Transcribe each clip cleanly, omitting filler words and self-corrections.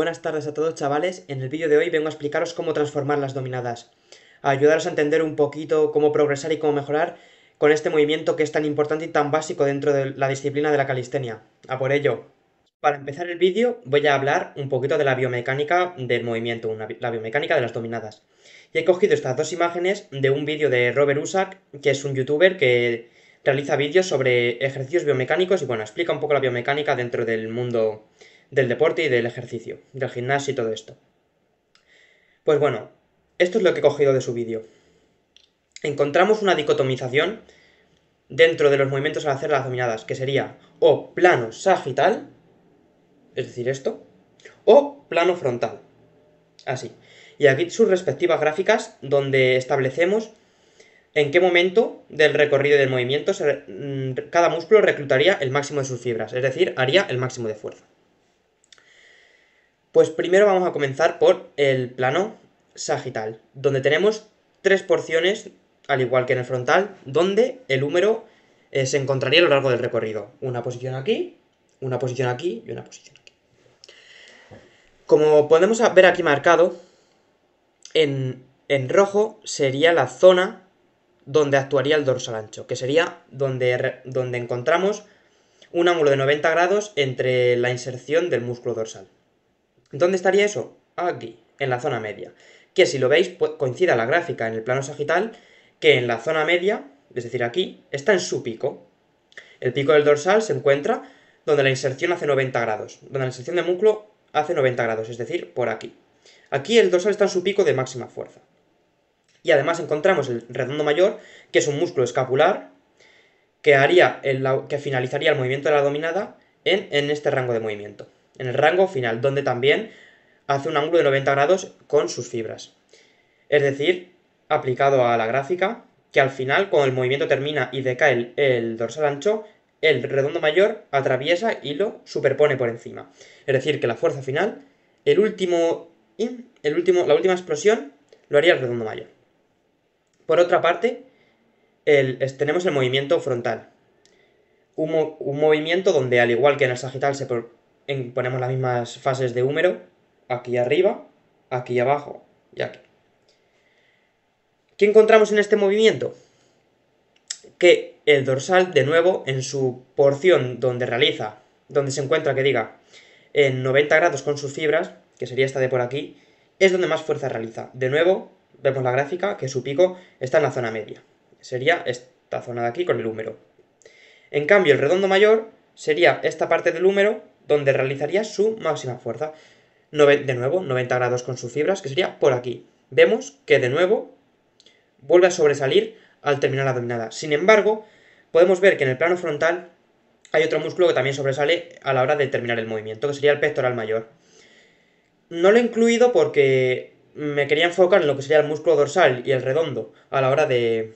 buenas tardes a todos, chavales. En el vídeo de hoy vengo a explicaros cómo transformar las dominadas, a ayudaros a entender un poquito cómo progresar y cómo mejorar con este movimiento que es tan importante y tan básico dentro de la disciplina de la calistenia. A por ello. Para empezar el vídeo voy a hablar un poquito de la biomecánica del movimiento, la biomecánica de las dominadas. Y he cogido estas dos imágenes de un vídeo de Robert Usak, que es un youtuber que realiza vídeos sobre ejercicios biomecánicos y bueno, explica un poco la biomecánica dentro del mundo del deporte y del ejercicio, del gimnasio y todo esto. Pues bueno, esto es lo que he cogido de su vídeo. Encontramos una dicotomización dentro de los movimientos al hacer las dominadas, que sería o plano sagital, es decir, esto, o plano frontal, así. Y aquí sus respectivas gráficas donde establecemos en qué momento del recorrido del movimiento cada músculo reclutaría el máximo de sus fibras, es decir, haría el máximo de fuerza. Pues primero vamos a comenzar por el plano sagital, donde tenemos tres porciones, al igual que en el frontal, donde el húmero se encontraría a lo largo del recorrido. Una posición aquí, una posición aquí y una posición aquí. Como podemos ver aquí marcado, en rojo sería la zona donde actuaría el dorsal ancho, que sería donde encontramos un ángulo de 90 grados entre la inserción del músculo dorsal. ¿Dónde estaría eso? Aquí, en la zona media. Que si lo veis, coincida la gráfica en el plano sagital, que en la zona media, es decir, aquí, está en su pico. El pico del dorsal se encuentra donde la inserción hace 90 grados, donde la inserción del músculo hace 90 grados, es decir, por aquí. Aquí el dorsal está en su pico de máxima fuerza. Y además encontramos el redondo mayor, que es un músculo escapular, que finalizaría el movimiento de la dominada en este rango de movimiento. En el rango final, donde también hace un ángulo de 90 grados con sus fibras. Es decir, aplicado a la gráfica, que al final, cuando el movimiento termina y decae el dorsal ancho, el redondo mayor atraviesa y lo superpone por encima. Es decir, que la fuerza final, la última explosión, lo haría el redondo mayor. Por otra parte, tenemos el movimiento frontal. Un movimiento donde, al igual que en el sagital, ponemos las mismas fases de húmero, aquí arriba, aquí abajo y aquí. ¿Qué encontramos en este movimiento? Que el dorsal, de nuevo, en su porción donde se encuentra, que diga, en 90 grados con sus fibras, que sería esta de por aquí, es donde más fuerza realiza. De nuevo, vemos la gráfica, que su pico está en la zona media. Sería esta zona de aquí con el húmero. En cambio, el redondo mayor sería esta parte del húmero donde realizaría su máxima fuerza. De nuevo, 90 grados con sus fibras, que sería por aquí. Vemos que de nuevo vuelve a sobresalir al terminar la dominada. Sin embargo, podemos ver que en el plano frontal hay otro músculo que también sobresale a la hora de terminar el movimiento, que sería el pectoral mayor. No lo he incluido porque me quería enfocar en lo que sería el músculo dorsal y el redondo a la hora de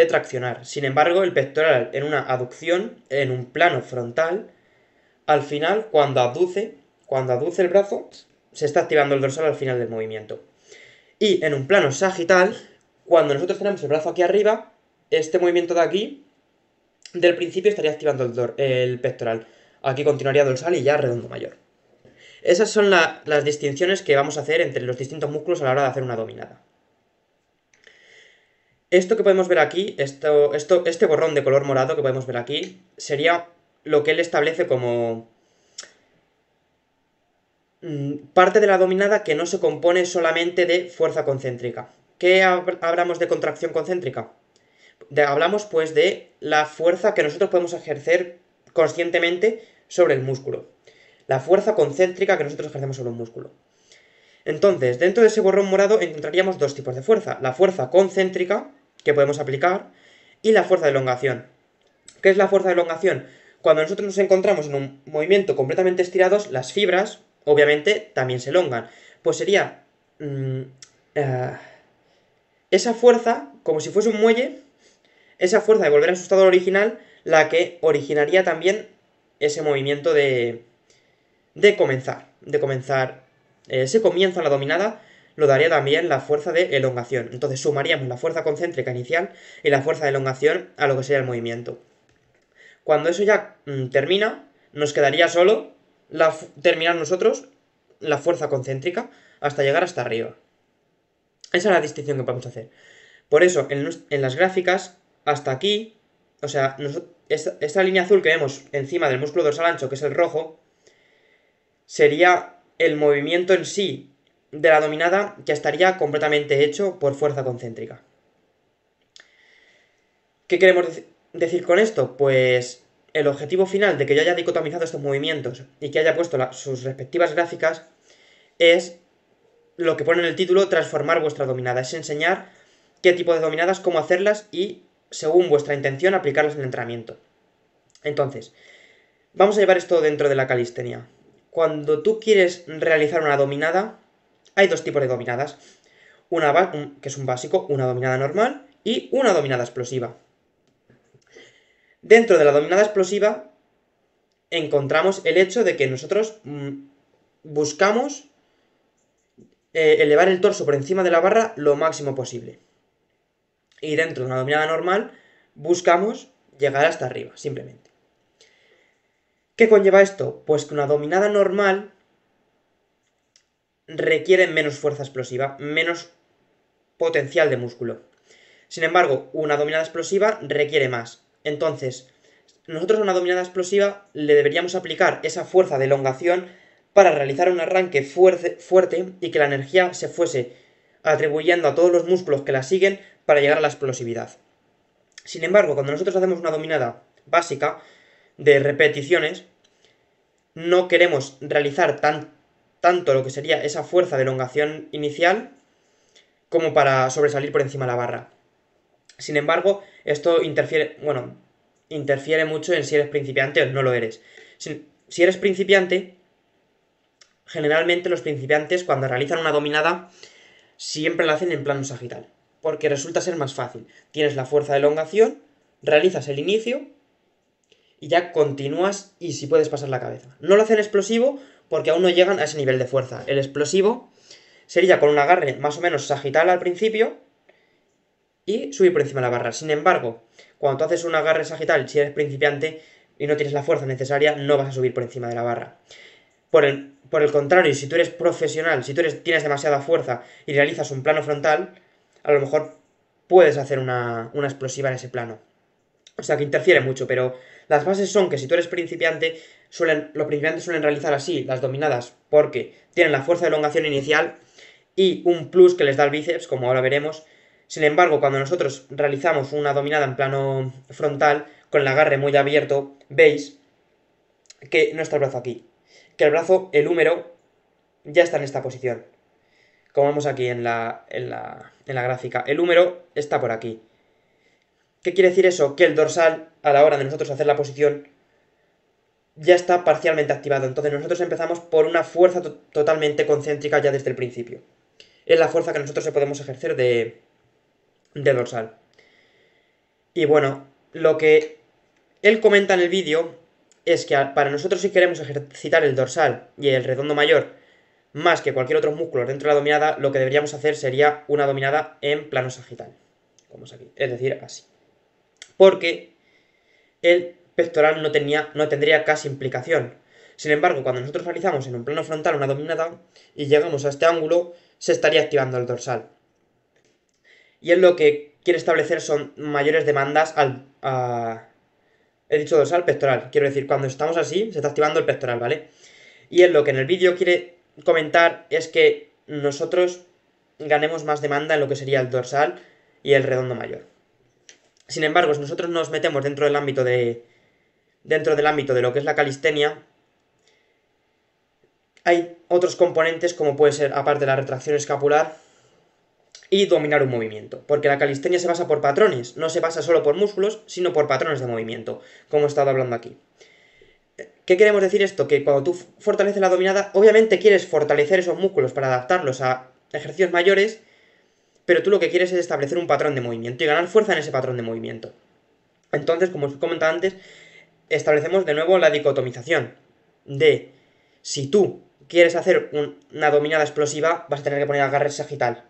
traccionar. Sin embargo, el pectoral en una aducción, en un plano frontal, al final, cuando aduce el brazo, se está activando el dorsal al final del movimiento. Y en un plano sagital, cuando nosotros tenemos el brazo aquí arriba, este movimiento de aquí, del principio estaría activando el pectoral. Aquí continuaría dorsal y ya redondo mayor. Esas son las distinciones que vamos a hacer entre los distintos músculos a la hora de hacer una dominada. Esto que podemos ver aquí, este borrón de color morado que podemos ver aquí, sería lo que él establece como parte de la dominada que no se compone solamente de fuerza concéntrica. ¿Qué hablamos de contracción concéntrica? Hablamos pues de la fuerza que nosotros podemos ejercer conscientemente sobre el músculo. La fuerza concéntrica que nosotros ejercemos sobre un músculo. Entonces, dentro de ese borrón morado encontraríamos dos tipos de fuerza. La fuerza concéntrica, que podemos aplicar, y la fuerza de elongación. ¿Qué es la fuerza de elongación? Cuando nosotros nos encontramos en un movimiento completamente estirados, las fibras, obviamente, también se elongan. Pues sería esa fuerza, como si fuese un muelle, esa fuerza de volver a su estado original, la que originaría también ese movimiento de comenzar. Ese comienzo a la dominada lo daría también la fuerza de elongación. Entonces sumaríamos la fuerza concéntrica inicial y la fuerza de elongación a lo que sería el movimiento. Cuando eso ya termina, nos quedaría solo terminar nosotros la fuerza concéntrica hasta llegar hasta arriba. Esa es la distinción que podemos hacer. Por eso, en las gráficas, hasta aquí, o sea, esta línea azul que vemos encima del músculo dorsal ancho, que es el rojo, sería el movimiento en sí de la dominada que estaría completamente hecho por fuerza concéntrica. ¿Qué queremos decir con esto? Pues el objetivo final de que yo haya dicotomizado estos movimientos y que haya puesto sus respectivas gráficas es lo que pone en el título, transformar vuestra dominada. Es enseñar qué tipo de dominadas, cómo hacerlas y, según vuestra intención, aplicarlas en el entrenamiento. Entonces, vamos a llevar esto dentro de la calistenia. Cuando tú quieres realizar una dominada, hay dos tipos de dominadas. Una que es un básico, una dominada normal y una dominada explosiva. Dentro de la dominada explosiva encontramos el hecho de que nosotros buscamos elevar el torso por encima de la barra lo máximo posible. Y dentro de una dominada normal buscamos llegar hasta arriba, simplemente. ¿Qué conlleva esto? Pues que una dominada normal requiere menos fuerza explosiva, menos potencial de músculo. Sin embargo, una dominada explosiva requiere más. Entonces, nosotros a una dominada explosiva le deberíamos aplicar esa fuerza de elongación para realizar un arranque fuerte y que la energía se fuese atribuyendo a todos los músculos que la siguen para llegar a la explosividad. Sin embargo, cuando nosotros hacemos una dominada básica de repeticiones, no queremos realizar tanto lo que sería esa fuerza de elongación inicial como para sobresalir por encima de la barra. Sin embargo, esto interfiere mucho en si eres principiante o no lo eres. Si eres principiante, generalmente los principiantes cuando realizan una dominada siempre la hacen en plano sagital, porque resulta ser más fácil. Tienes la fuerza de elongación, realizas el inicio y ya continúas y si puedes pasar la cabeza. No lo hacen explosivo porque aún no llegan a ese nivel de fuerza. El explosivo sería con un agarre más o menos sagital al principio y subir por encima de la barra. Sin embargo, cuando tú haces un agarre sagital, si eres principiante y no tienes la fuerza necesaria, no vas a subir por encima de la barra. Por el contrario, si tú eres profesional, si tú tienes demasiada fuerza y realizas un plano frontal, a lo mejor puedes hacer una explosiva en ese plano. O sea que interfiere mucho, pero las bases son que si tú eres principiante, los principiantes suelen realizar así las dominadas porque tienen la fuerza de elongación inicial y un plus que les da el bíceps, como ahora veremos. Sin embargo, cuando nosotros realizamos una dominada en plano frontal, con el agarre muy abierto, veis que no está el brazo aquí. Que el brazo, el húmero, ya está en esta posición. Como vemos aquí en la gráfica. El húmero está por aquí. ¿Qué quiere decir eso? Que el dorsal, a la hora de nosotros hacer la posición, ya está parcialmente activado. Entonces nosotros empezamos por una fuerza totalmente concéntrica ya desde el principio. Es la fuerza que nosotros podemos ejercer de dorsal. Y bueno, lo que él comenta en el vídeo es que para nosotros si queremos ejercitar el dorsal y el redondo mayor más que cualquier otro músculo dentro de la dominada, lo que deberíamos hacer sería una dominada en plano sagital. Como es aquí, es decir, así. Porque el pectoral no tendría casi implicación. Sin embargo, cuando nosotros realizamos en un plano frontal una dominada y llegamos a este ángulo, se estaría activando el dorsal. Y él lo que quiere establecer son mayores demandas he dicho dorsal, pectoral. Quiero decir, cuando estamos así, se está activando el pectoral, ¿vale? Y él lo que en el vídeo quiere comentar es que nosotros ganemos más demanda en lo que sería el dorsal y el redondo mayor. Sin embargo, si nosotros nos metemos dentro del ámbito de lo que es la calistenia, hay otros componentes como puede ser, aparte de la retracción escapular, y dominar un movimiento, porque la calistenia se basa por patrones, no se basa solo por músculos, sino por patrones de movimiento, como he estado hablando aquí. ¿Qué queremos decir esto? Que cuando tú fortaleces la dominada, obviamente quieres fortalecer esos músculos para adaptarlos a ejercicios mayores, pero tú lo que quieres es establecer un patrón de movimiento y ganar fuerza en ese patrón de movimiento. Entonces, como os he comentado antes, establecemos de nuevo la dicotomización de si tú quieres hacer una dominada explosiva, vas a tener que poner agarre sagital.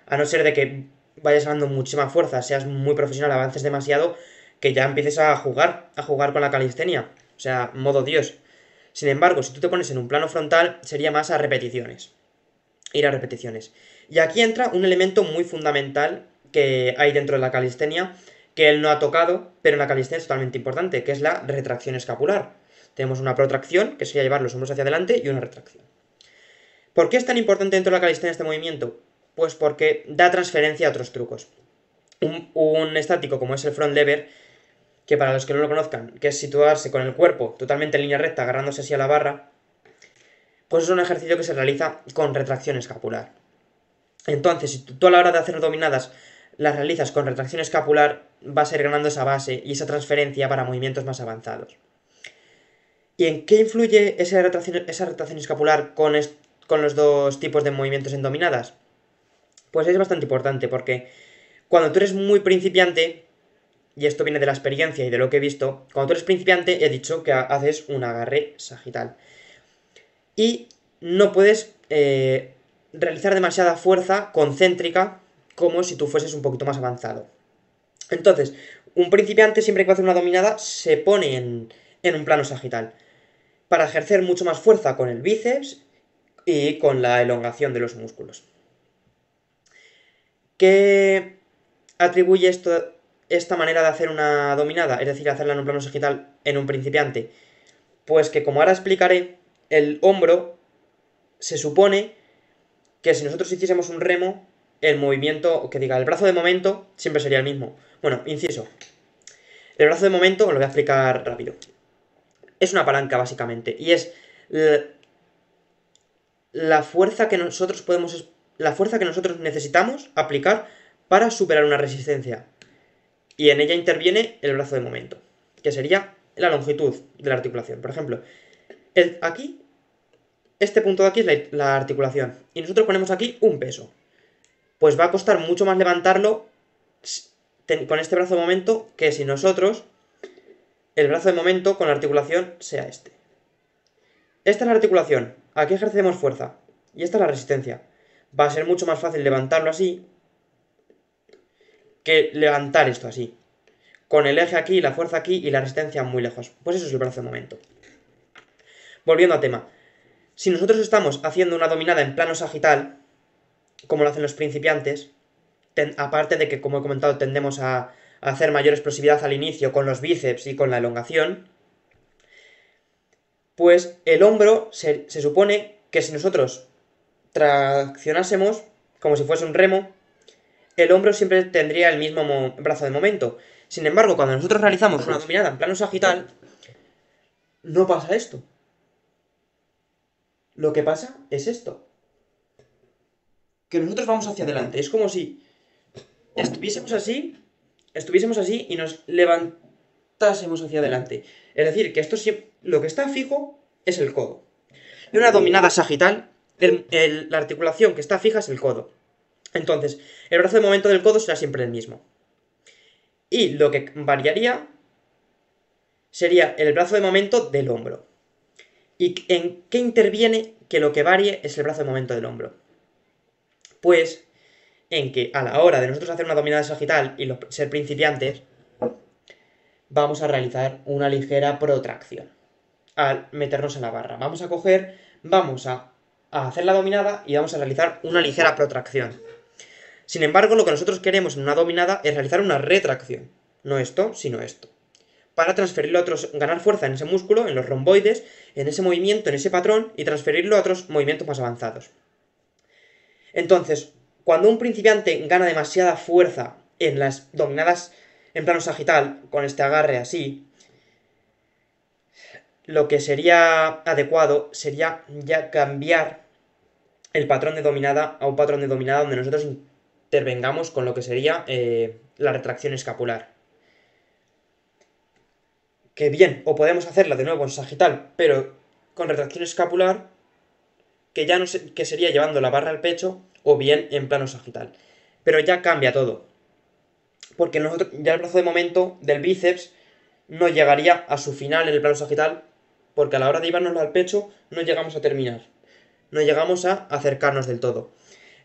A no ser de que vayas ganando muchísima fuerza, seas muy profesional, avances demasiado, que ya empieces a jugar con la calistenia. O sea, modo Dios. Sin embargo, si tú te pones en un plano frontal, sería más a repeticiones. Ir a repeticiones. Y aquí entra un elemento muy fundamental que hay dentro de la calistenia, que él no ha tocado, pero en la calistenia es totalmente importante, que es la retracción escapular. Tenemos una protracción, que sería llevar los hombros hacia adelante, y una retracción. ¿Por qué es tan importante dentro de la calistenia este movimiento? Pues porque da transferencia a otros trucos. Un estático como es el front lever, que para los que no lo conozcan, que es situarse con el cuerpo totalmente en línea recta, agarrándose así a la barra, pues es un ejercicio que se realiza con retracción escapular. Entonces, si tú a la hora de hacer dominadas las realizas con retracción escapular, vas a ir ganando esa base y esa transferencia para movimientos más avanzados. ¿Y en qué influye esa retracción escapular con los dos tipos de movimientos en dominadas? Pues es bastante importante, porque cuando tú eres muy principiante, y esto viene de la experiencia y de lo que he visto, cuando tú eres principiante he dicho que haces un agarre sagital. Y no puedes realizar demasiada fuerza concéntrica como si tú fueses un poquito más avanzado. Entonces, un principiante siempre que va a hacer una dominada se pone en un plano sagital para ejercer mucho más fuerza con el bíceps y con la elongación de los músculos. ¿Qué atribuye esta manera de hacer una dominada? Es decir, hacerla en un plano sagital en un principiante. Pues que, como ahora explicaré, el hombro se supone que si nosotros hiciésemos un remo, el movimiento, que diga, el brazo de momento siempre sería el mismo. Bueno, inciso. El brazo de momento, os lo voy a explicar rápido. Es una palanca, básicamente, y es la fuerza que nosotros necesitamos aplicar para superar una resistencia. Y en ella interviene el brazo de momento, que sería la longitud de la articulación. Por ejemplo, aquí, este punto de aquí es la articulación, y nosotros ponemos aquí un peso. Pues va a costar mucho más levantarlo con este brazo de momento que si nosotros el brazo de momento con la articulación sea este. Esta es la articulación, aquí ejercemos fuerza, y esta es la resistencia. Va a ser mucho más fácil levantarlo así que levantar esto así, con el eje aquí, la fuerza aquí y la resistencia muy lejos. Pues eso es el brazo de momento. Volviendo al tema, si nosotros estamos haciendo una dominada en plano sagital, como lo hacen los principiantes, aparte de que, como he comentado, tendemos a hacer mayor explosividad al inicio con los bíceps y con la elongación, pues el hombro se supone que si nosotros traccionásemos como si fuese un remo, el hombro siempre tendría el mismo brazo de momento. Sin embargo, cuando nosotros realizamos una dominada en plano sagital, no pasa esto. Lo que pasa es esto. Que nosotros vamos hacia adelante. Es como si estuviésemos así y nos levantásemos hacia adelante. Es decir, que esto lo que está fijo es el codo. En una dominada sagital, la articulación que está fija es el codo. Entonces, el brazo de momento del codo será siempre el mismo. Y lo que variaría sería el brazo de momento del hombro. ¿Y en qué interviene que lo que varíe es el brazo de momento del hombro? Pues en que a la hora de nosotros hacer una dominada sagital y ser principiantes, vamos a realizar una ligera protracción al meternos en la barra. Vamos a hacer la dominada y vamos a realizar una ligera protracción. Sin embargo, lo que nosotros queremos en una dominada es realizar una retracción. No esto, sino esto. Para transferirlo a otros, ganar fuerza en ese músculo, en los romboides, en ese movimiento, en ese patrón, y transferirlo a otros movimientos más avanzados. Entonces, cuando un principiante gana demasiada fuerza en las dominadas en plano sagital, con este agarre así, lo que sería adecuado sería ya cambiar el patrón de dominada a un patrón de dominada donde nosotros intervengamos con lo que sería la retracción escapular. Que bien, o podemos hacerla de nuevo en sagital, pero con retracción escapular, que ya no sé, que sería llevando la barra al pecho, o bien en plano sagital. Pero ya cambia todo. Porque nosotros, ya el brazo de momento del bíceps no llegaría a su final en el plano sagital, porque a la hora de llevárnoslo al pecho no llegamos a terminar. No llegamos a acercarnos del todo.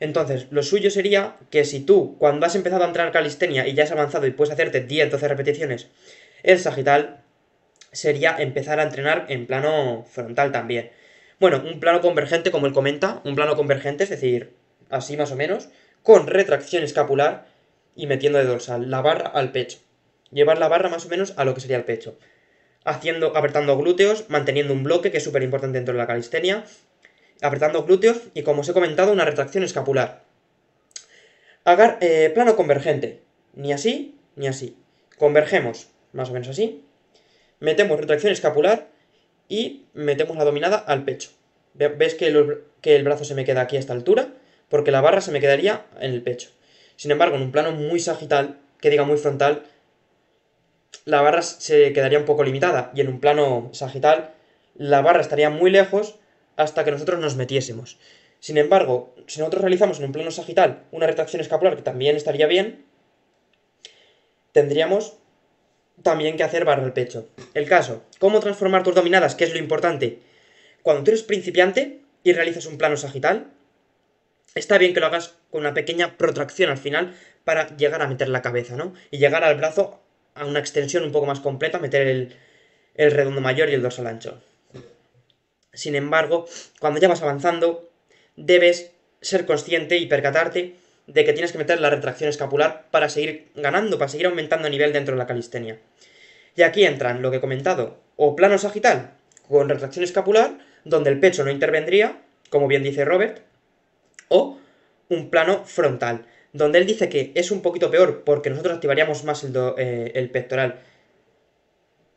Entonces, lo suyo sería que si tú, cuando has empezado a entrenar calistenia y ya has avanzado y puedes hacerte 10-12 repeticiones, el sagital, sería empezar a entrenar en plano frontal también. Bueno, un plano convergente, como él comenta, un plano convergente, es decir, así más o menos, con retracción escapular y metiendo de dorsal, la barra al pecho. Llevar la barra más o menos a lo que sería el pecho. Apretando glúteos, manteniendo un bloque, que es súper importante dentro de la calistenia. Apretando glúteos y, como os he comentado, una retracción escapular. Plano convergente. Ni así, ni así. Convergemos, más o menos así. Metemos retracción escapular y metemos la dominada al pecho. ¿Ves que el brazo se me queda aquí a esta altura? Porque la barra se me quedaría en el pecho. Sin embargo, en un plano muy sagital, que diga muy frontal, la barra se quedaría un poco limitada. Y en un plano sagital, la barra estaría muy lejos hasta que nosotros nos metiésemos. Sin embargo, si nosotros realizamos en un plano sagital una retracción escapular, que también estaría bien, tendríamos también que hacer barra al pecho. El caso, ¿cómo transformar tus dominadas? ¿Qué es lo importante? Cuando tú eres principiante y realizas un plano sagital, está bien que lo hagas con una pequeña protracción al final para llegar a meter la cabeza, ¿no? Y llegar al brazo a una extensión un poco más completa, meter el redondo mayor y el dorsal ancho. Sin embargo, cuando ya vas avanzando, debes ser consciente y percatarte de que tienes que meter la retracción escapular para seguir ganando, para seguir aumentando nivel dentro de la calistenia. Y aquí entran lo que he comentado, o plano sagital con retracción escapular, donde el pecho no intervendría, como bien dice Robert, o un plano frontal, donde él dice que es un poquito peor porque nosotros activaríamos más el pectoral.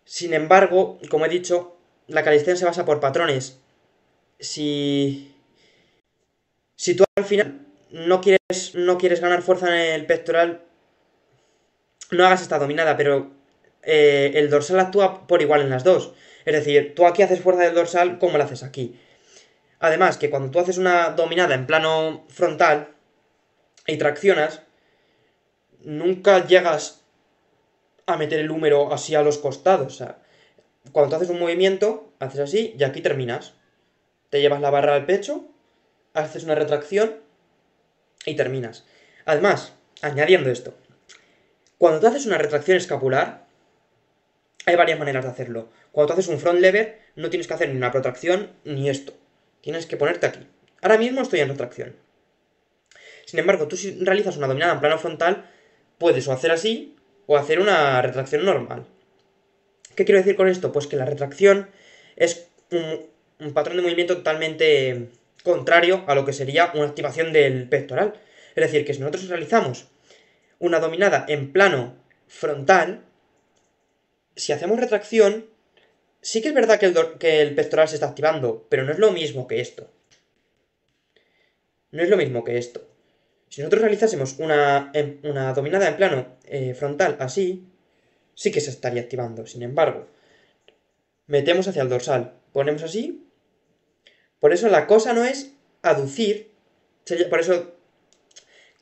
Sin embargo, como he dicho, la calistenia se basa por patrones. Si tú al final no quieres ganar fuerza en el pectoral, no hagas esta dominada, pero el dorsal actúa por igual en las dos. Es decir, tú aquí haces fuerza del dorsal como la haces aquí. Además, que cuando tú haces una dominada en plano frontal y traccionas, nunca llegas a meter el húmero así a los costados. O sea, cuando tú haces un movimiento, haces así y aquí terminas. Te llevas la barra al pecho, haces una retracción y terminas. Además, añadiendo esto, cuando tú haces una retracción escapular, hay varias maneras de hacerlo. Cuando tú haces un front lever, no tienes que hacer ni una protracción ni esto. Tienes que ponerte aquí. Ahora mismo estoy en retracción. Sin embargo, tú si realizas una dominada en plano frontal, puedes o hacer así o hacer una retracción normal. ¿Qué quiero decir con esto? Pues que la retracción es un patrón de movimiento totalmente contrario a lo que sería una activación del pectoral. Es decir, que si nosotros realizamos una dominada en plano frontal, si hacemos retracción, sí que es verdad que el pectoral se está activando, pero no es lo mismo que esto. No es lo mismo que esto. Si nosotros realizásemos una dominada en plano frontal así, sí que se estaría activando. Sin embargo, metemos hacia el dorsal, ponemos así. Por eso la cosa no es aducir, por eso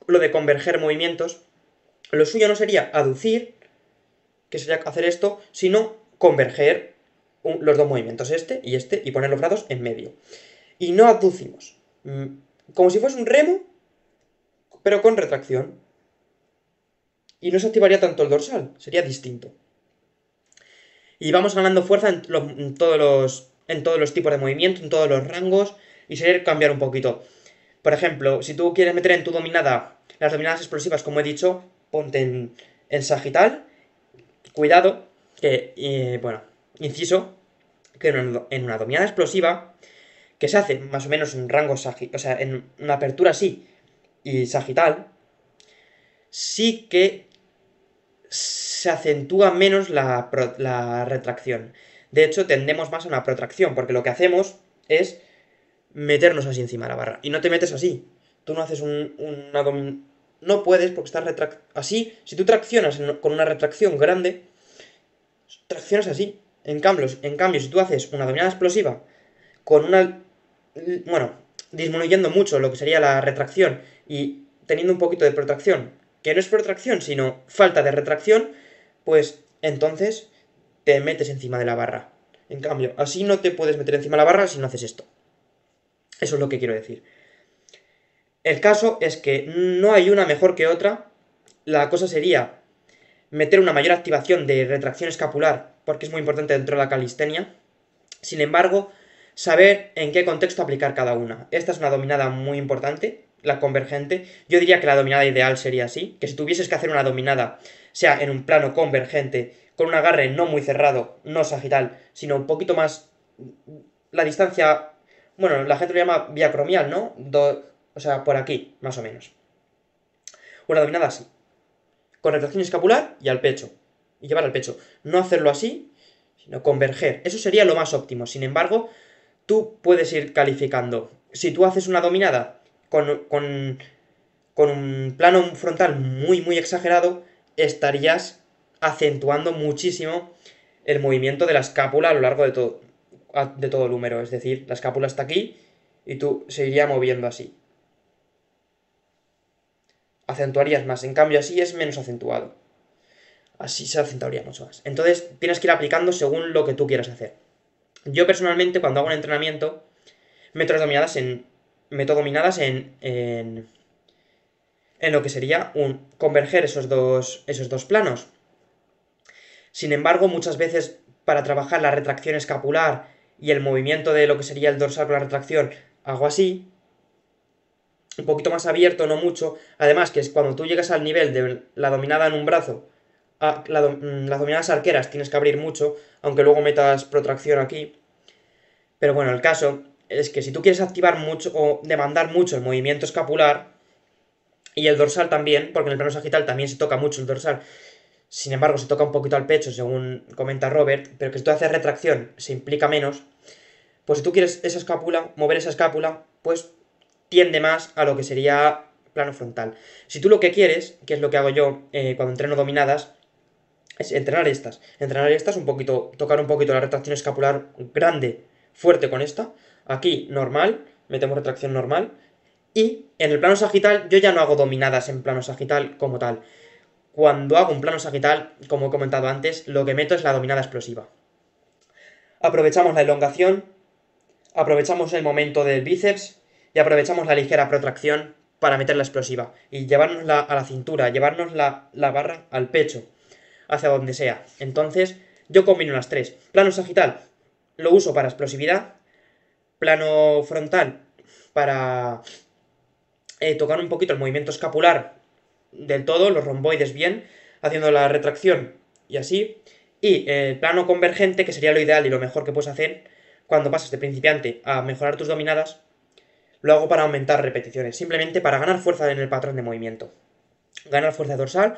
lo de converger movimientos, lo suyo no sería aducir, que sería hacer esto, sino converger los dos movimientos, este, y poner los brazos en medio. Y no aducimos. Como si fuese un remo, pero con retracción. Y no se activaría tanto el dorsal, sería distinto. Y vamos ganando fuerza en todos los tipos de movimiento, en todos los rangos, y sería cambiar un poquito. Por ejemplo, si tú quieres meter en tu dominada las dominadas explosivas, como he dicho, ponte en sagital. Cuidado, que, bueno, inciso, que en una dominada explosiva, que se hace más o menos en rango sagital, o sea, en una apertura así y sagital, sí que se acentúa menos la retracción. De hecho, tendemos más a una protracción, porque lo que hacemos es meternos así encima de la barra. Y no te metes así. Tú no haces no puedes porque estás así. Si tú traccionas con una retracción grande, traccionas así. En cambio, si tú haces una dominada explosiva con una... Bueno, disminuyendo mucho lo que sería la retracción y teniendo un poquito de protracción, que no es protracción, sino falta de retracción, pues entonces te metes encima de la barra. En cambio, así no te puedes meter encima de la barra si no haces esto. Eso es lo que quiero decir. El caso es que no hay una mejor que otra. La cosa sería meter una mayor activación de retracción escapular, porque es muy importante dentro de la calistenia. Sin embargo, saber en qué contexto aplicar cada una. Esta es una dominada muy importante, la convergente. Yo diría que la dominada ideal sería así, que si tuvieses que hacer una dominada, sea en un plano convergente, con un agarre no muy cerrado, no sagital, sino un poquito más... La distancia... Bueno, la gente lo llama biacromial, ¿no? O sea, por aquí, más o menos. Una dominada así, con retracción escapular y al pecho. Y llevar al pecho. No hacerlo así, sino converger. Eso sería lo más óptimo. Sin embargo, tú puedes ir calificando. Si tú haces una dominada con un plano frontal muy exagerado, estarías acentuando muchísimo el movimiento de la escápula a lo largo de todo el húmero. Es decir, la escápula está aquí y tú se iría moviendo así. Acentuarías más. En cambio, así es menos acentuado. Así se acentuaría mucho más. Entonces, tienes que ir aplicando según lo que tú quieras hacer. Yo personalmente, cuando hago un entrenamiento, meto dominadas en lo que sería converger esos dos planos. Sin embargo, muchas veces para trabajar la retracción escapular y el movimiento de lo que sería el dorsal con la retracción, hago así, un poquito más abierto, no mucho. Además, que es cuando tú llegas al nivel de la dominada en un brazo, las dominadas arqueras tienes que abrir mucho, aunque luego metas protracción aquí. Pero bueno, el caso es que si tú quieres activar mucho o demandar mucho el movimiento escapular, y el dorsal también, porque en el plano sagital también se toca mucho el dorsal, sin embargo se toca un poquito al pecho, según comenta Robert, pero que si tú haces retracción se implica menos, pues si tú quieres esa escápula, mover esa escápula, pues tiende más a lo que sería plano frontal. Si tú lo que quieres, que es lo que hago yo cuando entreno dominadas, es entrenar estas un poquito, tocar un poquito la retracción escapular grande, fuerte con esta, aquí normal, metemos retracción normal, y en el plano sagital yo ya no hago dominadas en plano sagital como tal. Cuando hago un plano sagital, como he comentado antes, lo que meto es la dominada explosiva. Aprovechamos la elongación, aprovechamos el momento del bíceps y aprovechamos la ligera protracción para meter la explosiva y llevárnosla a la cintura, llevarnos la barra al pecho, hacia donde sea. Entonces, yo combino las tres. Plano sagital lo uso para explosividad, plano frontal para tocar un poquito el movimiento escapular del todo, los romboides bien, haciendo la retracción y así. Y el plano convergente, que sería lo ideal y lo mejor que puedes hacer cuando pasas de principiante a mejorar tus dominadas, lo hago para aumentar repeticiones, simplemente para ganar fuerza en el patrón de movimiento. Ganar fuerza dorsal,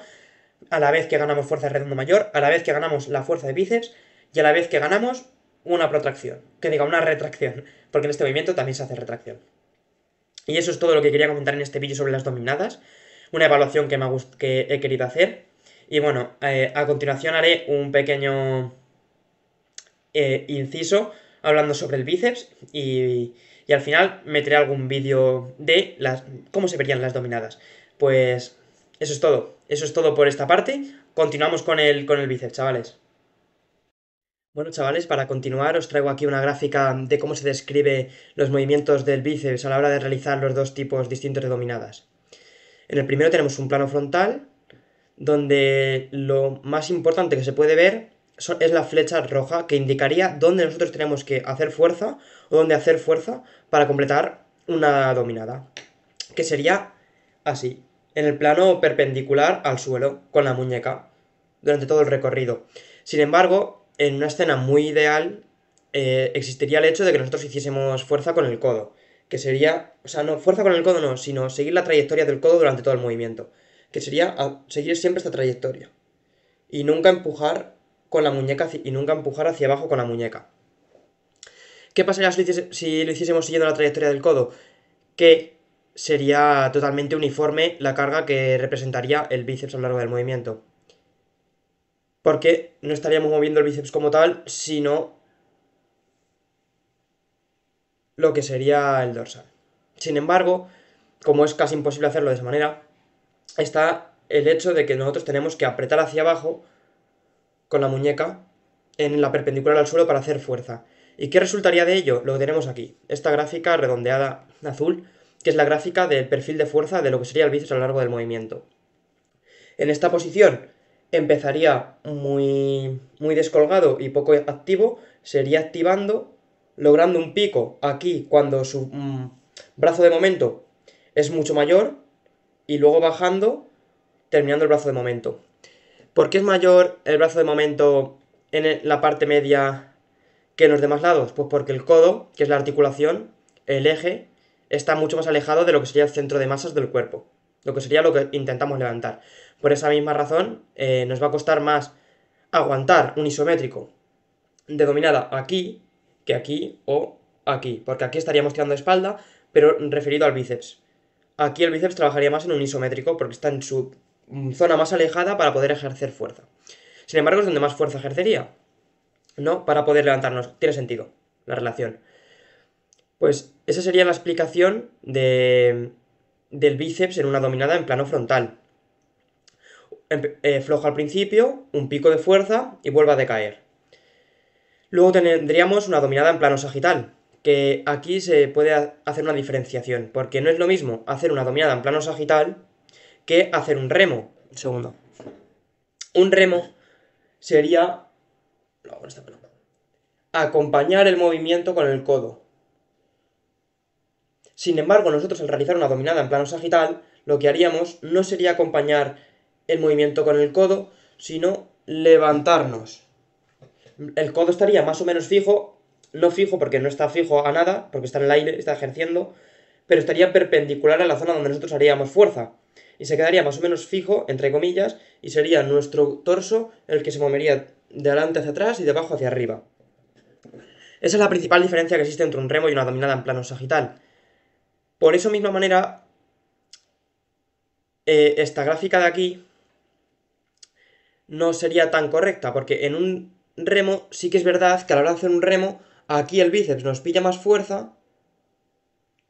a la vez que ganamos fuerza de redondo mayor, a la vez que ganamos la fuerza de bíceps y a la vez que ganamos una protracción, que diga una retracción, porque en este movimiento también se hace retracción. Y eso es todo lo que quería comentar en este vídeo sobre las dominadas, una evaluación que he querido hacer. Y bueno, a continuación haré un pequeño inciso hablando sobre el bíceps y al final meteré algún vídeo de cómo se verían las dominadas. Pues eso es todo por esta parte. Continuamos con el bíceps, chavales. Bueno, chavales, para continuar os traigo aquí una gráfica de cómo se describe los movimientos del bíceps a la hora de realizar los dos tipos distintos de dominadas. En el primero tenemos un plano frontal, donde lo más importante que se puede ver es la flecha roja, que indicaría dónde nosotros tenemos que hacer fuerza, o dónde hacer fuerza para completar una dominada. Que sería así, en el plano perpendicular al suelo, con la muñeca, durante todo el recorrido. Sin embargo, en una escena muy ideal, existiría el hecho de que nosotros hiciésemos fuerza con el codo. Que sería, o sea, no, fuerza con el codo no, sino seguir la trayectoria del codo durante todo el movimiento. Que sería seguir siempre esta trayectoria. Y nunca empujar con la muñeca y nunca empujar hacia abajo con la muñeca. ¿Qué pasaría si lo hiciésemos siguiendo la trayectoria del codo? Que sería totalmente uniforme la carga que representaría el bíceps a lo largo del movimiento. Porque no estaríamos moviendo el bíceps como tal, sino lo que sería el dorsal. Sin embargo, como es casi imposible hacerlo de esa manera, está el hecho de que nosotros tenemos que apretar hacia abajo con la muñeca en la perpendicular al suelo para hacer fuerza. ¿Y qué resultaría de ello? Lo que tenemos aquí, esta gráfica redondeada azul, que es la gráfica del perfil de fuerza de lo que sería el bíceps a lo largo del movimiento. En esta posición empezaría muy, muy descolgado y poco activo, se iría activando, logrando un pico aquí cuando su brazo de momento es mucho mayor y luego bajando, terminando el brazo de momento. ¿Por qué es mayor el brazo de momento en la parte media que en los demás lados? Pues porque el codo, que es la articulación, el eje, está mucho más alejado de lo que sería el centro de masas del cuerpo, lo que sería lo que intentamos levantar. Por esa misma razón, nos va a costar más aguantar un isométrico de dominada aquí que aquí o aquí, porque aquí estaríamos tirando de espalda, pero referido al bíceps. Aquí el bíceps trabajaría más en un isométrico porque está en su zona más alejada para poder ejercer fuerza. Sin embargo, es donde más fuerza ejercería, ¿no? Para poder levantarnos. Tiene sentido la relación. Pues esa sería la explicación del bíceps en una dominada en plano frontal. Flojo al principio, un pico de fuerza y vuelve a decaer. Luego tendríamos una dominada en plano sagital, que aquí se puede hacer una diferenciación, porque no es lo mismo hacer una dominada en plano sagital que hacer un remo. Un segundo. Un remo sería acompañar el movimiento con el codo. Sin embargo, nosotros al realizar una dominada en plano sagital, lo que haríamos no sería acompañar el movimiento con el codo, sino levantarnos. El codo estaría más o menos fijo, no fijo porque no está fijo a nada, porque está en el aire, está ejerciendo, pero estaría perpendicular a la zona donde nosotros haríamos fuerza. Y se quedaría más o menos fijo, entre comillas, y sería nuestro torso el que se movería de adelante hacia atrás y de abajo hacia arriba. Esa es la principal diferencia que existe entre un remo y una dominada en plano sagital. Por esa misma manera, esta gráfica de aquí no sería tan correcta, porque en un remo sí que es verdad que a la hora de hacer un remo, aquí el bíceps nos pilla más fuerza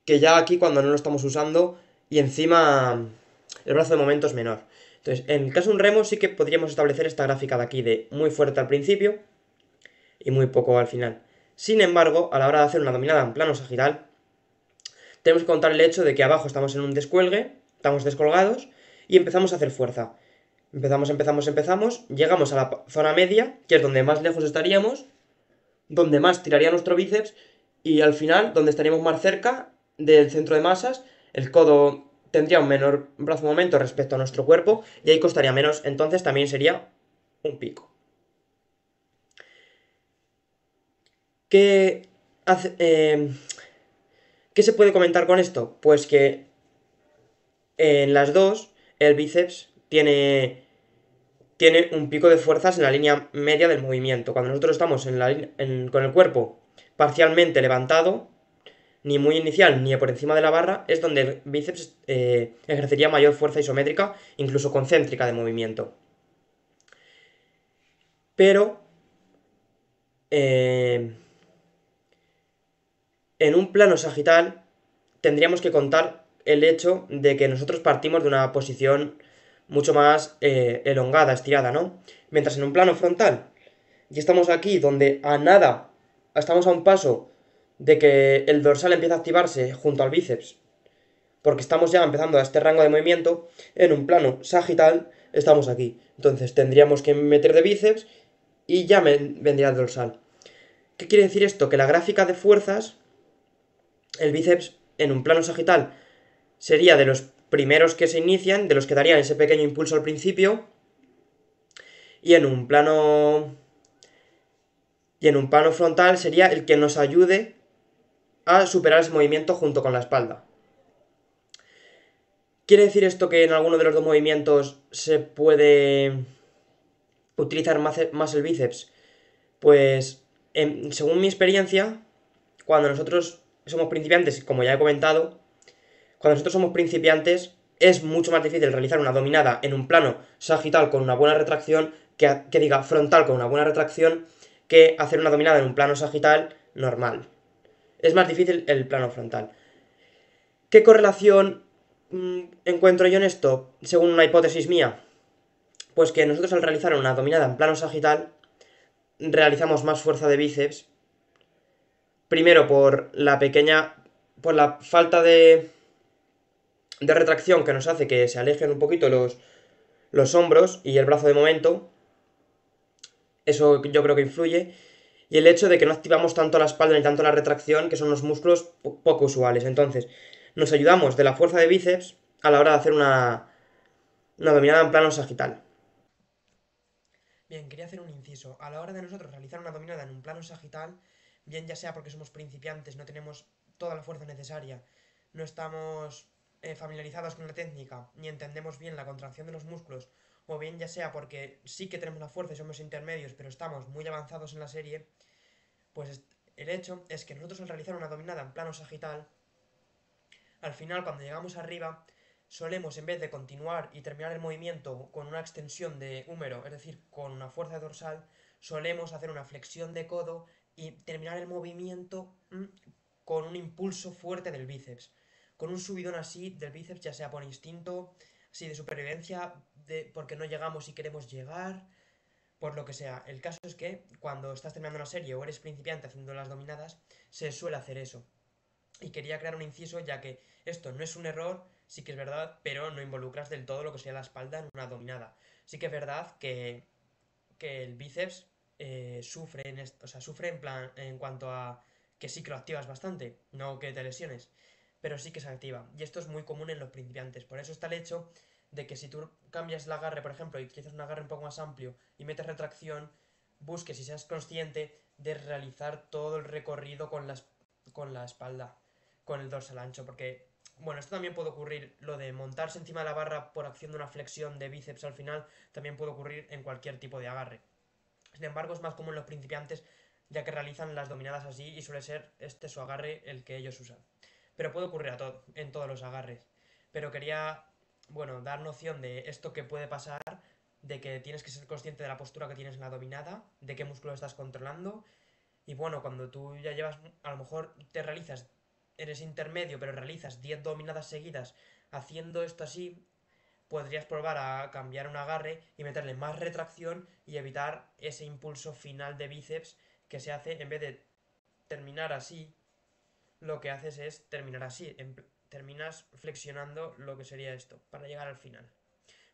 que ya aquí cuando no lo estamos usando y encima el brazo de momento es menor. Entonces, en el caso de un remo sí que podríamos establecer esta gráfica de aquí de muy fuerte al principio y muy poco al final. Sin embargo, a la hora de hacer una dominada en plano sagital, tenemos que contar el hecho de que abajo estamos en un descuelgue, estamos descolgados y empezamos a hacer fuerza. Empezamos, llegamos a la zona media, que es donde más lejos estaríamos, donde más tiraría nuestro bíceps y al final, donde estaríamos más cerca del centro de masas, el codo tendría un menor brazo de momento respecto a nuestro cuerpo y ahí costaría menos, entonces también sería un pico. ¿Qué hace, ¿Qué se puede comentar con esto? Pues que en las dos el bíceps tiene un pico de fuerzas en la línea media del movimiento. Cuando nosotros estamos con el cuerpo parcialmente levantado, ni muy inicial ni por encima de la barra, es donde el bíceps ejercería mayor fuerza isométrica, incluso concéntrica de movimiento. Pero en un plano sagital tendríamos que contar el hecho de que nosotros partimos de una posición mucho más elongada, estirada, ¿no? Mientras en un plano frontal, y estamos aquí donde a nada, estamos a un paso de que el dorsal empieza a activarse junto al bíceps, porque estamos ya empezando a este rango de movimiento, en un plano sagital estamos aquí. Entonces tendríamos que meter de bíceps y ya vendría el dorsal. ¿Qué quiere decir esto? Que la gráfica de fuerzas, el bíceps en un plano sagital sería de los primeros que se inician, de los que darían ese pequeño impulso al principio, y en un plano frontal sería el que nos ayude a superar ese movimiento junto con la espalda. ¿Quiere decir esto que en alguno de los dos movimientos se puede utilizar más el bíceps? Pues, según mi experiencia, cuando nosotros somos principiantes, como ya he comentado, cuando nosotros somos principiantes es mucho más difícil realizar una dominada en un plano sagital con una buena retracción, que diga frontal con una buena retracción, que hacer una dominada en un plano sagital normal. Es más difícil el plano frontal. ¿Qué correlación encuentro yo en esto, según una hipótesis mía? Pues que nosotros al realizar una dominada en plano sagital realizamos más fuerza de bíceps. Primero por la falta de retracción que nos hace que se alejen un poquito los hombros y el brazo de momento. Eso yo creo que influye. Y el hecho de que no activamos tanto la espalda ni tanto la retracción, que son los músculos poco usuales. Entonces, nos ayudamos de la fuerza de bíceps a la hora de hacer una dominada en plano sagital. Bien, quería hacer un inciso. A la hora de nosotros realizar una dominada en un plano sagital, bien ya sea porque somos principiantes, no tenemos toda la fuerza necesaria, no estamos familiarizados con la técnica, ni entendemos bien la contracción de los músculos, o bien ya sea porque sí que tenemos la fuerza y somos intermedios, pero estamos muy avanzados en la serie, pues el hecho es que nosotros al realizar una dominada en plano sagital, al final cuando llegamos arriba, solemos en vez de continuar y terminar el movimiento con una extensión de húmero, es decir, con una fuerza dorsal, solemos hacer una flexión de codo y terminar el movimiento con un impulso fuerte del bíceps. Con un subidón así del bíceps, ya sea por instinto, así de supervivencia, porque no llegamos y queremos llegar, por lo que sea. El caso es que cuando estás terminando una serie o eres principiante haciendo las dominadas, se suele hacer eso. Y quería crear un inciso ya que esto no es un error, sí que es verdad, pero no involucras del todo lo que sea la espalda en una dominada. Sí que es verdad que el bíceps sufre o sea, sufre en plan en cuanto a que sí que lo activas bastante, no que te lesiones, pero sí que se activa. Y esto es muy común en los principiantes. Por eso está el hecho de que si tú cambias el agarre, por ejemplo, y utilizas un agarre un poco más amplio y metes retracción, busques y seas consciente de realizar todo el recorrido con la espalda, con el dorsal ancho, porque bueno, esto también puede ocurrir, lo de montarse encima de la barra por acción de una flexión de bíceps al final, también puede ocurrir en cualquier tipo de agarre. Sin embargo, es más común en los principiantes, ya que realizan las dominadas así y suele ser este su agarre el que ellos usan. Pero puede ocurrir en todos los agarres. Pero quería, bueno, dar noción de esto que puede pasar, de que tienes que ser consciente de la postura que tienes en la dominada, de qué músculo estás controlando. Y bueno, cuando tú ya llevas, a lo mejor te realizas, eres intermedio, pero realizas 10 dominadas seguidas haciendo esto así, podrías probar a cambiar un agarre y meterle más retracción y evitar ese impulso final de bíceps que se hace en vez de terminar así, lo que haces es terminar así, terminas flexionando lo que sería esto para llegar al final.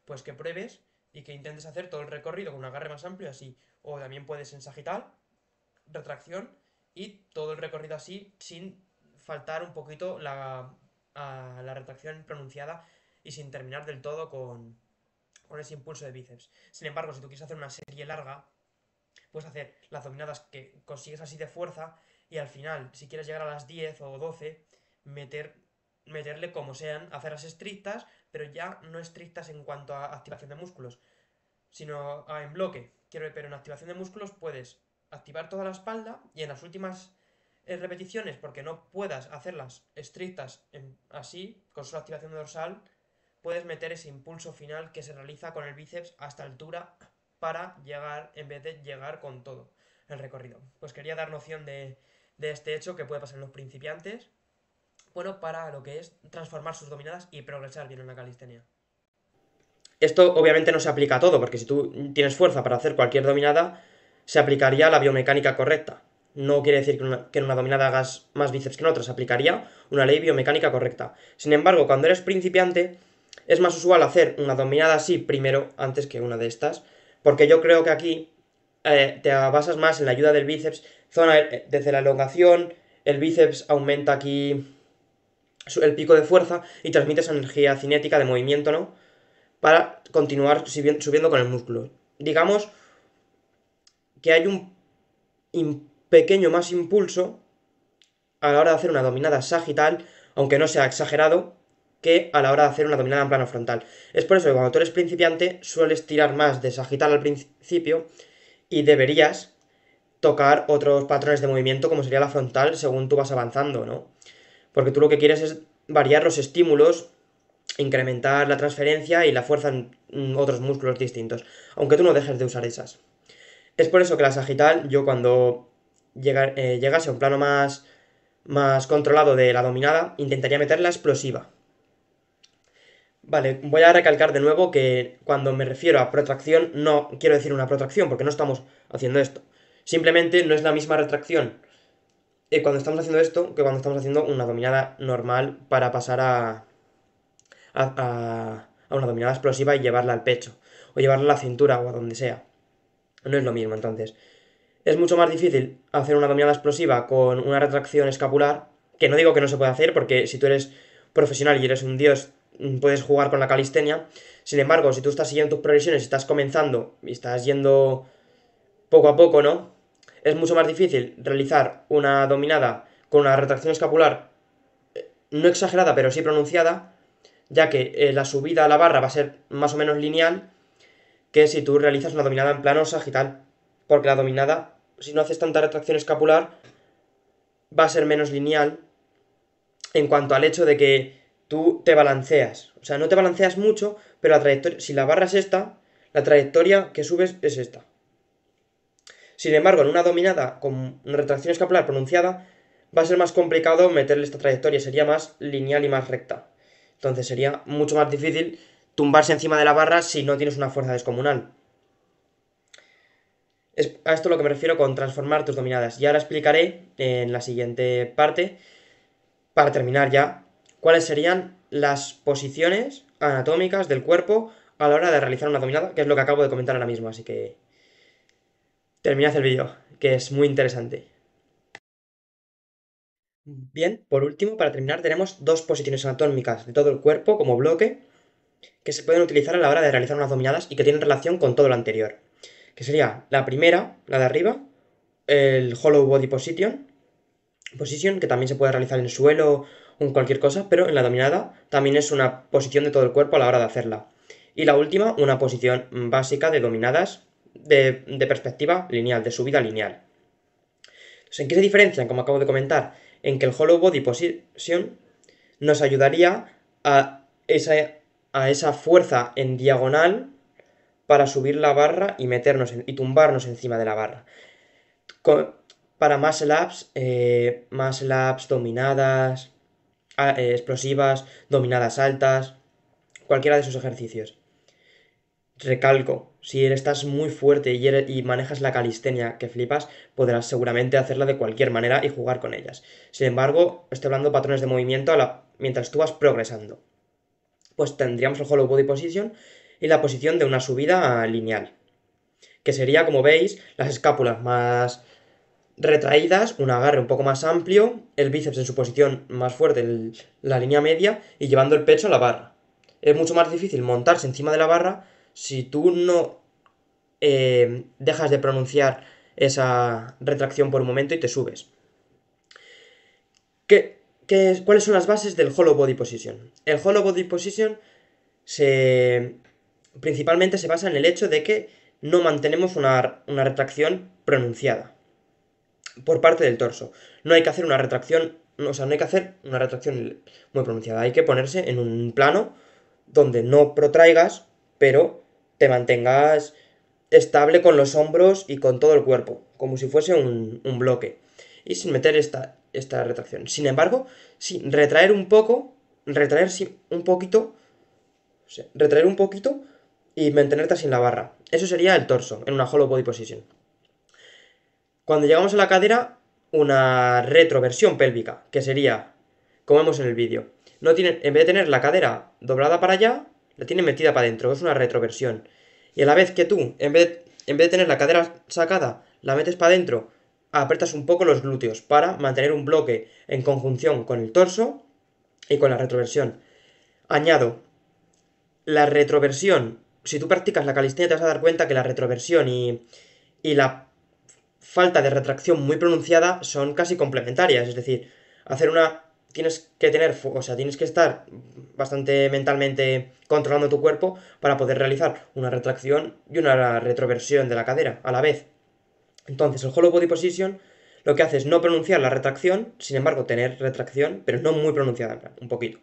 Pues que pruebes y que intentes hacer todo el recorrido con un agarre más amplio así, o también puedes en sagital, retracción y todo el recorrido así sin faltar un poquito a la retracción pronunciada y sin terminar del todo con ese impulso de bíceps. Sin embargo, si tú quieres hacer una serie larga, puedes hacer las dominadas que consigues así de fuerza y al final, si quieres llegar a las 10 o 12, meterle como sean, hacerlas estrictas, pero ya no estrictas en cuanto a activación de músculos, sino en bloque. Pero en activación de músculos puedes activar toda la espalda y en las últimas repeticiones, porque no puedas hacerlas estrictas así, con solo activación dorsal, puedes meter ese impulso final que se realiza con el bíceps hasta altura para llegar, en vez de llegar con todo el recorrido. Pues quería dar noción de este hecho que puede pasar en los principiantes, bueno, para lo que es transformar sus dominadas y progresar bien en la calistenia. Esto obviamente no se aplica a todo, porque si tú tienes fuerza para hacer cualquier dominada, se aplicaría la biomecánica correcta. No quiere decir que en una dominada hagas más bíceps que en otra, se aplicaría una ley biomecánica correcta. Sin embargo, cuando eres principiante, es más usual hacer una dominada así primero antes que una de estas, porque yo creo que aquí te basas más en la ayuda del bíceps, zona desde la elongación, el bíceps aumenta aquí el pico de fuerza y transmite esa energía cinética de movimiento, ¿no? Para continuar subiendo con el músculo. Digamos que hay un pequeño más impulso a la hora de hacer una dominada sagital, aunque no sea exagerado, que a la hora de hacer una dominada en plano frontal. Es por eso que cuando tú eres principiante sueles tirar más de sagital al principio y deberías tocar otros patrones de movimiento como sería la frontal según tú vas avanzando, ¿no? Porque tú lo que quieres es variar los estímulos, incrementar la transferencia y la fuerza en otros músculos distintos, aunque tú no dejes de usar esas. Es por eso que la sagital, yo cuando llegase a un plano más controlado de la dominada, intentaría meter la explosiva. Vale, voy a recalcar de nuevo que cuando me refiero a protracción no quiero decir una protracción porque no estamos haciendo esto. Simplemente no es la misma retracción cuando estamos haciendo esto que cuando estamos haciendo una dominada normal para pasar a a una dominada explosiva y llevarla al pecho, o llevarla a la cintura o a donde sea. No es lo mismo, entonces. Es mucho más difícil hacer una dominada explosiva con una retracción escapular, que no digo que no se pueda hacer, porque si tú eres profesional y eres un dios, puedes jugar con la calistenia. Sin embargo, si tú estás siguiendo tus progresiones y estás comenzando y estás yendo poco a poco, ¿no? Es mucho más difícil realizar una dominada con una retracción escapular no exagerada, pero sí pronunciada, ya que la subida a la barra va a ser más o menos lineal que si tú realizas una dominada en plano sagital, porque la dominada, si no haces tanta retracción escapular, va a ser menos lineal en cuanto al hecho de que tú te balanceas. O sea, no te balanceas mucho, pero la trayectoria, si la barra es esta, la trayectoria que subes es esta. Sin embargo, en una dominada con una retracción escapular pronunciada, va a ser más complicado meterle esta trayectoria, sería más lineal y más recta. Entonces sería mucho más difícil tumbarse encima de la barra si no tienes una fuerza descomunal. Es a esto lo que me refiero con transformar tus dominadas. Y ahora explicaré en la siguiente parte, para terminar ya, cuáles serían las posiciones anatómicas del cuerpo a la hora de realizar una dominada, que es lo que acabo de comentar ahora mismo, así que terminad el vídeo, que es muy interesante. Bien, por último, para terminar, tenemos dos posiciones anatómicas de todo el cuerpo como bloque que se pueden utilizar a la hora de realizar unas dominadas y que tienen relación con todo lo anterior. Que sería la primera, la de arriba, el Hollow Body Position, que también se puede realizar en el suelo o en cualquier cosa, pero en la dominada también es una posición de todo el cuerpo a la hora de hacerla. Y la última, una posición básica de dominadas de perspectiva lineal, de subida lineal. Entonces, ¿en qué se diferencian? Como acabo de comentar, en que el Hollow Body Position nos ayudaría a esa fuerza en diagonal para subir la barra y meternos y tumbarnos encima de la barra. Para muscle ups, dominadas explosivas, dominadas altas, cualquiera de esos ejercicios. Recalco, si estás muy fuerte y manejas la calistenia que flipas, podrás seguramente hacerla de cualquier manera y jugar con ellas. Sin embargo, estoy hablando de patrones de movimiento mientras tú vas progresando. Pues tendríamos el Hollow Body Position y la posición de una subida lineal, que sería, como veis, las escápulas más retraídas, un agarre un poco más amplio, el bíceps en su posición más fuerte, la línea media, y llevando el pecho a la barra. Es mucho más difícil montarse encima de la barra si tú no dejas de pronunciar esa retracción por un momento y te subes. ¿Cuáles son las bases del Hollow Body Position? El Hollow Body Position principalmente se basa en el hecho de que no mantenemos una retracción pronunciada por parte del torso. No hay que hacer una retracción, o sea, no hay que hacer una retracción muy pronunciada. Hay que ponerse en un plano donde no protraigas, pero te mantengas estable con los hombros y con todo el cuerpo, como si fuese un bloque. Y sin meter esta retracción. Sin embargo, sí, retraer un poquito, o sea, retraer un poquito y mantenerte así en la barra. Eso sería el torso, en una Hollow Body Position. Cuando llegamos a la cadera, una retroversión pélvica, que sería, como vemos en el vídeo, en vez de tener la cadera doblada para allá, la tiene metida para adentro, es una retroversión. Y a la vez que tú, en vez de tener la cadera sacada, la metes para adentro, apretas un poco los glúteos para mantener un bloque en conjunción con el torso y con la retroversión. Añado, la retroversión, si tú practicas la calistenia te vas a dar cuenta que la retroversión y la falta de retracción muy pronunciada son casi complementarias, es decir, tienes que estar bastante mentalmente controlando tu cuerpo para poder realizar una retracción y una retroversión de la cadera a la vez. Entonces, el Hollow Body Position lo que hace es no pronunciar la retracción, sin embargo, tener retracción, pero no muy pronunciada, en plan, un poquito.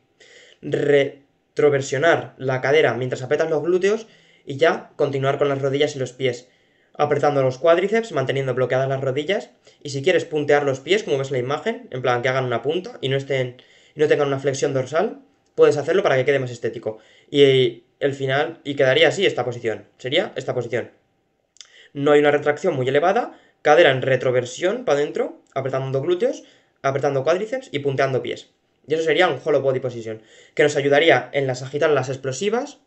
Retroversionar la cadera mientras apretas los glúteos y ya continuar con las rodillas y los pies, apretando los cuádriceps, manteniendo bloqueadas las rodillas, y si quieres puntear los pies, como ves en la imagen, en plan que hagan una punta y no tengan una flexión dorsal, puedes hacerlo para que quede más estético. Y el final, y quedaría así esta posición, sería esta posición. No hay una retracción muy elevada, cadera en retroversión para adentro, apretando glúteos, apretando cuádriceps y punteando pies. Y eso sería un Hollow Body Position, que nos ayudaría en agitar las explosivas,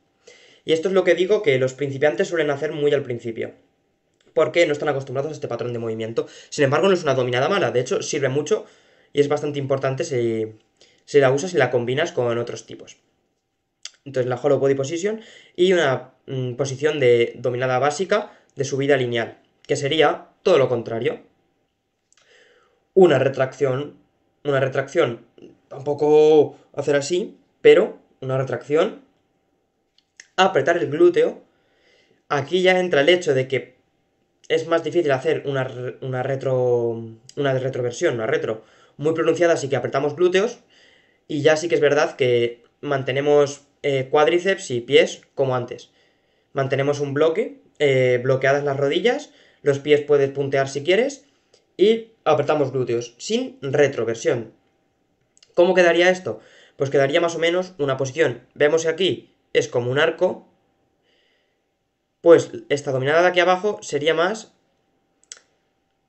Y esto es lo que digo que los principiantes suelen hacer muy al principio, porque no están acostumbrados a este patrón de movimiento. Sin embargo, no es una dominada mala, de hecho sirve mucho y es bastante importante si la usas y la combinas con otros tipos. Entonces la Hollow Body Position y una posición de dominada básica de subida lineal, que sería todo lo contrario. Una retracción, tampoco hacer así, pero una retracción, apretar el glúteo. Aquí ya entra el hecho de que es más difícil hacer una retroversión, una retro muy pronunciada, así que apretamos glúteos. Y ya sí que es verdad que mantenemos cuádriceps y pies como antes. Mantenemos un bloque, bloqueadas las rodillas, los pies puedes puntear si quieres y apretamos glúteos, sin retroversión. ¿Cómo quedaría esto? Pues quedaría más o menos una posición. Vemos que aquí es como un arco, pues esta dominada de aquí abajo sería más...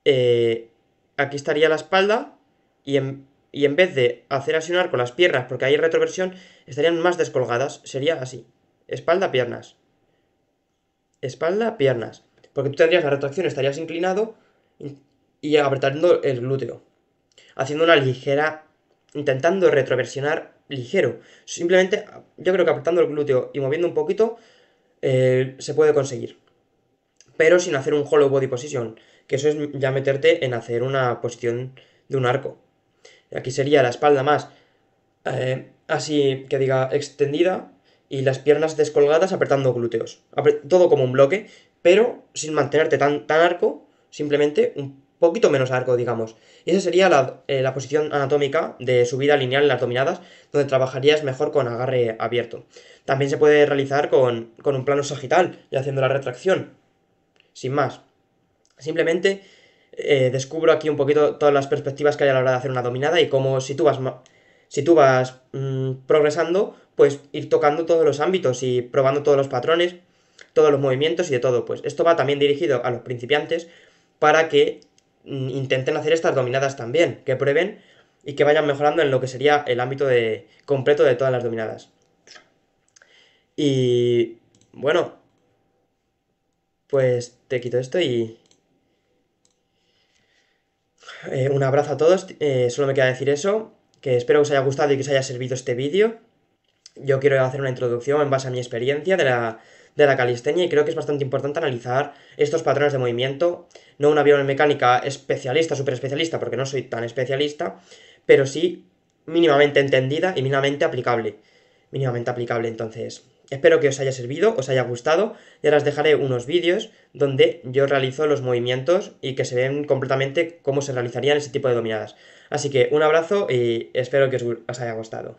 aquí estaría la espalda y en vez de hacer así un arco las piernas, porque hay retroversión, estarían más descolgadas. Sería así. Espalda, piernas. Espalda, piernas. Porque tú tendrías la retracción, estarías inclinado y apretando el glúteo. Haciendo una ligera... Intentando retroversionar ligero. Simplemente, yo creo que apretando el glúteo y moviendo un poquito, se puede conseguir. Pero sin hacer un hollow body position, que eso es ya meterte en hacer una posición de un arco. Aquí sería la espalda más así que diga extendida y las piernas descolgadas apretando glúteos. Todo como un bloque, pero sin mantenerte tan arco, simplemente un poquito menos arco, digamos. Y esa sería la posición anatómica de subida lineal en las dominadas, donde trabajarías mejor con agarre abierto. También se puede realizar con un plano sagital y haciendo la retracción, sin más. Simplemente descubro aquí un poquito todas las perspectivas que hay a la hora de hacer una dominada y cómo si tú vas progresando, pues ir tocando todos los ámbitos y probando todos los patrones, todos los movimientos y de todo. Pues esto va también dirigido a los principiantes para que intenten hacer estas dominadas también, que prueben y que vayan mejorando en lo que sería el ámbito completo de todas las dominadas. Y bueno, pues te quito esto y... un abrazo a todos, solo me queda decir eso, que espero que os haya gustado y que os haya servido este vídeo. Yo quiero hacer una introducción en base a mi experiencia de la calistenia y creo que es bastante importante analizar estos patrones de movimiento, no una biomecánica especialista, súper especialista, porque no soy tan especialista, pero sí mínimamente entendida y mínimamente aplicable. Entonces, espero que os haya servido, os haya gustado, y ahora os dejaré unos vídeos donde yo realizo los movimientos y que se ven completamente cómo se realizarían ese tipo de dominadas. Así que un abrazo y espero que os haya gustado.